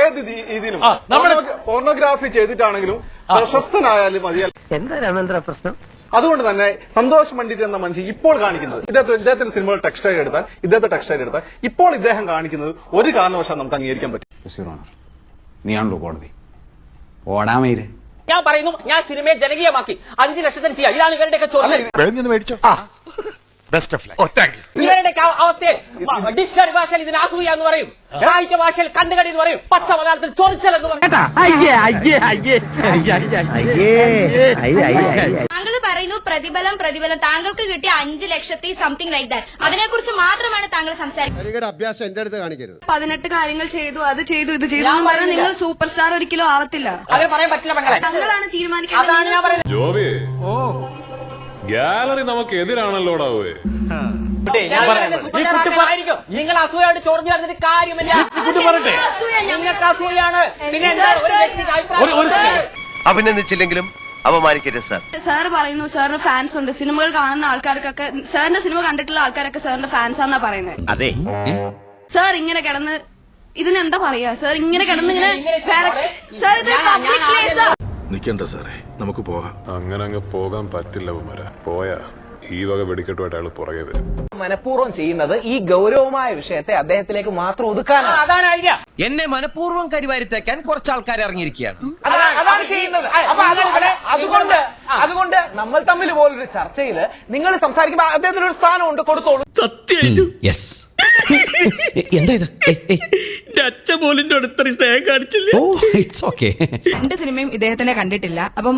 ഏത് രീതിയിലും പോർണോഗ്രാഫി ചെയ്തിട്ടാണെങ്കിലും പ്രശസ്തനായാലും മതിയല്ല. എന്താ പ്രശ്നം? അതുകൊണ്ട് തന്നെ സന്തോഷ് പണ്ഡിറ്റ് എന്ന മനുഷ്യൻ ഇപ്പോൾ കാണിക്കുന്നത് ഇദ്ദേഹത്തിന്റെ സിനിമകൾ ടെക്സ്റ്റൈൽ എടുത്താൽ ഇപ്പോൾ ഇദ്ദേഹം കാണിക്കുന്നത് ഒരു കാരണവശാലും നമുക്ക് അംഗീകരിക്കാൻ പറ്റും. നീയാണല്ലോ കോടതി ഓടാമയില് ഞാൻ പറയുന്നു, ഞാൻ സിനിമയെ ജനകീയമാക്കി 5 ലക്ഷത്തിന് ചെയ്യാം. ഇതാണ് ഇവരുടെയൊക്കെ ചോദ്യം. ഇവരുടെയൊക്കെ അവസ്ഥയെ ഡിക്ഷണറി ഭാഷയിൽ ഇതിന് അസൂയ എന്ന് പറയും, സാഹിത്യ ഭാഷയിൽ കണ്ടുകടി എന്ന് പറയും, പച്ച മലയാളത്തിൽ ചൊറിച്ചൽ എന്ന് പറയും. താങ്കൾ പറയുന്നു പ്രതിഫലം താങ്കൾക്ക് കിട്ടിയ 5 ലക്ഷത്തി സംതിങ് ലൈക്ക് ദാറ്റ്, അതിനെ കുറിച്ച് മാത്രമാണ് താങ്കൾ സംസാരിക്കുന്നത്. അഭ്യാസം എന്റെ അടുത്ത് കാണിക്കരുത്. 18 കാര്യങ്ങൾ ചെയ്തു, അത് ചെയ്തു, ഇത് ചെയ്തു എന്ന് പറഞ്ഞാൽ നിങ്ങൾ സൂപ്പർ സ്റ്റാർ ഒരിക്കലും ആവത്തില്ല. അത് പറയാൻ പറ്റില്ല പെങ്ങളെ. താങ്കളാണ് തീരുമാനിക്കുന്നത്. ഗാലറി നമുക്ക് എതിരാണല്ലോടാവേ. നിങ്ങൾ അസൂയോട് ചോർന്നു പറഞ്ഞിട്ട് കാര്യമില്ല. നിങ്ങൾക്ക് അസൂയാണ്. പിന്നെ അഭിനന്ദിച്ചില്ലെങ്കിലും അപമാനിക്കരുത് സാർ. സാർ പറയുന്നു സാറിന് ഫാൻസ് ഉണ്ട്, സിനിമകൾ കാണുന്ന ആൾക്കാർക്കൊക്കെ സാറിന്റെ സിനിമ കണ്ടിട്ടുള്ള ആൾക്കാരൊക്കെ സാറിന്റെ ഫാൻസ് ആണെന്നാ പറയുന്നത്. അതെ സാർ ഇങ്ങനെ കിടന്ന് ഇതിനെന്താ പറയാ? സാർ ഇങ്ങനെ കിടന്ന് ഇങ്ങനെ സാർ ഇത് പബ്ലിക് പ്ലേസ്. നിക്കണ്ട സാറേ, നമുക്ക് പോകാം. അങ്ങനെ അങ്ങ് പോകാൻ പറ്റില്ല കുമാര. പോയാ ഈ വക വെടിക്കെട്ടുമായിട്ട് അയാൾ പുറകെ വരും. മനഃപൂർവ്വം ചെയ്യുന്നത് ഈ ഗൗരവമായ വിഷയത്തെ അദ്ദേഹത്തിലേക്ക് മാത്രം ഒതുക്കാനാണ്. അതാണ് ഐഡിയ. എന്നെ മനഃപൂർവ്വം കരിവാരിത്തേക്കാൻ കുറച്ച് ആൾക്കാർ ഇറങ്ങിയിരിക്കുകയാണ്. അതാണ് ചെയ്യുന്നത്. അപ്പൊ അതുകൊണ്ട് നമ്മൾ തമ്മിൽ പോലൊരു ചർച്ചയിൽ നിങ്ങൾ സംസാരിക്കുമ്പോൾ അദ്ദേഹത്തിന് ഒരു സ്ഥാനമുണ്ട്, കൊടുത്തോളൂ. എന്റെ സിനിമയും ഇദ്ദേഹത്തിനെ കണ്ടിട്ടില്ല, അപ്പം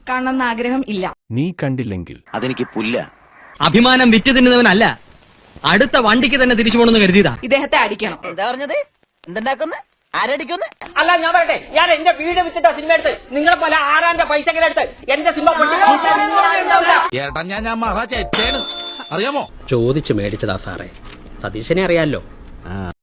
കാണണമെന്ന് ആഗ്രഹം ഇല്ല. നീ കണ്ടില്ലെങ്കിൽ അതെനിക്ക് പുല്ല. അഭിമാനം വിറ്റ് തിന്നുന്നവനല്ല, അടുത്ത വണ്ടിക്ക് തന്നെ തിരിച്ചു പോകണമെന്ന് കരുതിയതാ. ഇദ്ദേഹത്തെ അടിക്കണം. എന്താ പറഞ്ഞത്? എന്തുണ്ടാക്കുന്ന ആരടിക്കുന്ന? അല്ല, ഞാൻ പറയട്ടെ, ഞാൻ എന്റെ വീട് വിറ്റിട്ടോ സിനിമ എടുത്ത്, നിങ്ങളെ പല ആരാന്റെ പൈസകളെടുത്ത് എന്റെ സിനിമ അറിയാമോ? ചോദിച്ചു മേടിച്ചതാ സാറേ. സതീശനെ അറിയാലോ.